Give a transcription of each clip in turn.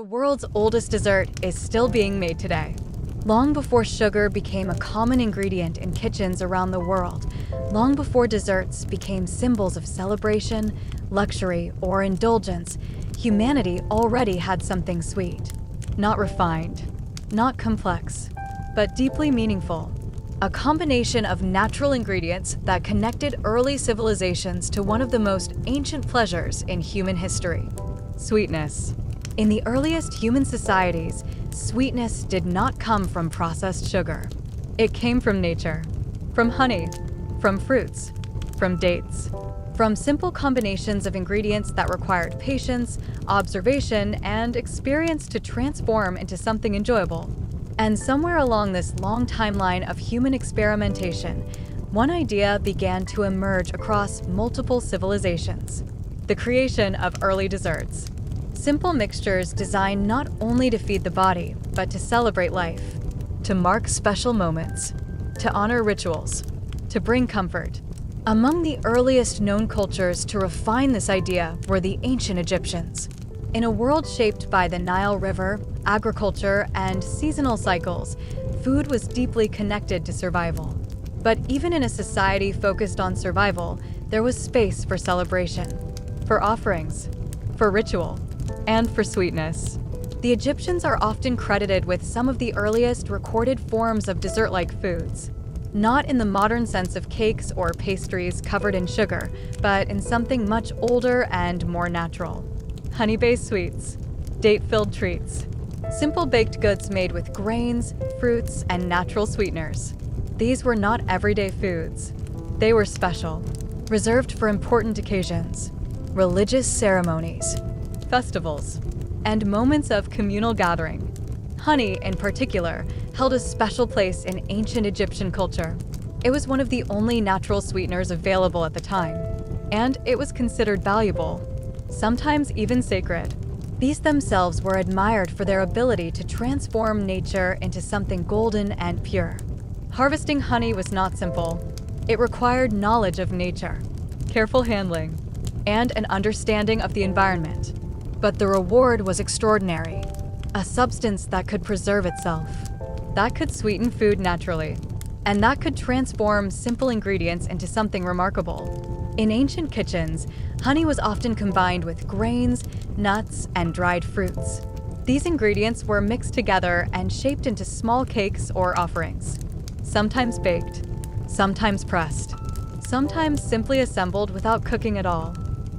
The world's oldest dessert is still being made today. Long before sugar became a common ingredient in kitchens around the world, long before desserts became symbols of celebration, luxury, or indulgence, humanity already had something sweet. Not refined, not complex, but deeply meaningful. A combination of natural ingredients that connected early civilizations to one of the most ancient pleasures in human history: sweetness. In the earliest human societies, sweetness did not come from processed sugar. It came from nature, from honey, from fruits, from dates, from simple combinations of ingredients that required patience, observation, and experience to transform into something enjoyable. And somewhere along this long timeline of human experimentation, one idea began to emerge across multiple civilizations: the creation of early desserts. Simple mixtures designed not only to feed the body, but to celebrate life, to mark special moments, to honor rituals, to bring comfort. Among the earliest known cultures to refine this idea were the ancient Egyptians. In a world shaped by the Nile River, agriculture, and seasonal cycles, food was deeply connected to survival. But even in a society focused on survival, there was space for celebration, for offerings, for ritual, and for sweetness. The Egyptians are often credited with some of the earliest recorded forms of dessert-like foods, not in the modern sense of cakes or pastries covered in sugar, but in something much older and more natural: honey-based sweets, date-filled treats, simple baked goods made with grains, fruits, and natural sweeteners. These were not everyday foods. They were special, reserved for important occasions, religious ceremonies, festivals, and moments of communal gathering. Honey, in particular, held a special place in ancient Egyptian culture. It was one of the only natural sweeteners available at the time, and it was considered valuable, sometimes even sacred. These themselves were admired for their ability to transform nature into something golden and pure. Harvesting honey was not simple. It required knowledge of nature, careful handling, and an understanding of the environment. But the reward was extraordinary: a substance that could preserve itself, that could sweeten food naturally, and that could transform simple ingredients into something remarkable. In ancient kitchens, honey was often combined with grains, nuts, and dried fruits. These ingredients were mixed together and shaped into small cakes or offerings, sometimes baked, sometimes pressed, sometimes simply assembled without cooking at all.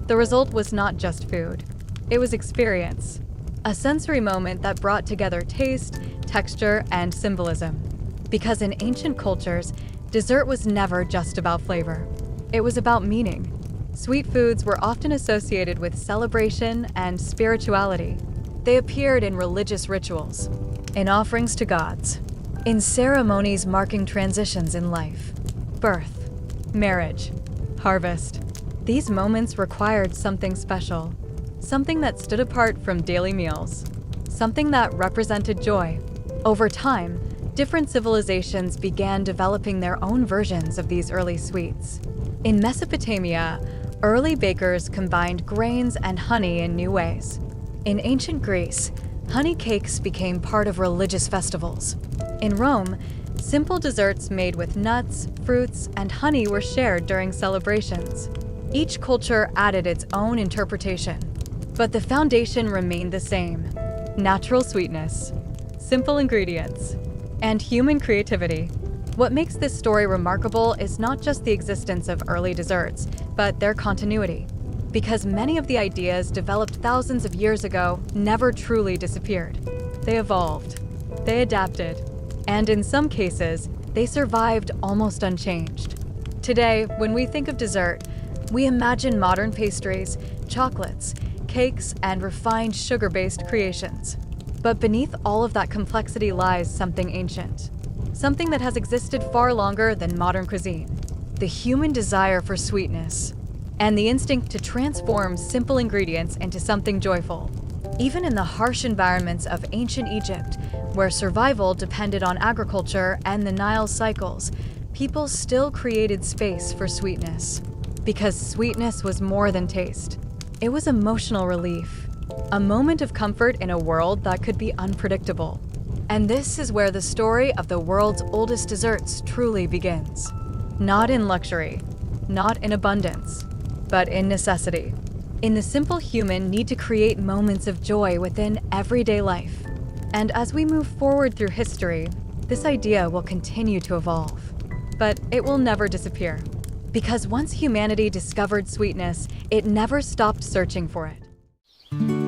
The result was not just food. It was experience, a sensory moment that brought together taste, texture, and symbolism. Because in ancient cultures, dessert was never just about flavor. It was about meaning. Sweet foods were often associated with celebration and spirituality. They appeared in religious rituals, in offerings to gods, in ceremonies marking transitions in life: birth, marriage, harvest. These moments required something special, something that stood apart from daily meals, something that represented joy. Over time, different civilizations began developing their own versions of these early sweets. In Mesopotamia, early bakers combined grains and honey in new ways. In ancient Greece, honey cakes became part of religious festivals. In Rome, simple desserts made with nuts, fruits, and honey were shared during celebrations. Each culture added its own interpretation, but the foundation remained the same: natural sweetness, simple ingredients, and human creativity. What makes this story remarkable is not just the existence of early desserts, but their continuity. Because many of the ideas developed thousands of years ago never truly disappeared. They evolved, they adapted, and in some cases, they survived almost unchanged. Today, when we think of dessert, we imagine modern pastries, chocolates, cakes, and refined sugar-based creations. But beneath all of that complexity lies something ancient, something that has existed far longer than modern cuisine: the human desire for sweetness, and the instinct to transform simple ingredients into something joyful. Even in the harsh environments of ancient Egypt, where survival depended on agriculture and the Nile cycles, people still created space for sweetness. Because sweetness was more than taste. It was emotional relief. a moment of comfort in a world that could be unpredictable. And this is where the story of the world's oldest desserts truly begins. Not in luxury, not in abundance, but in necessity. In the simple human need to create moments of joy within everyday life. And as we move forward through history, this idea will continue to evolve. But it will never disappear. Because once humanity discovered sweetness, it never stopped searching for it.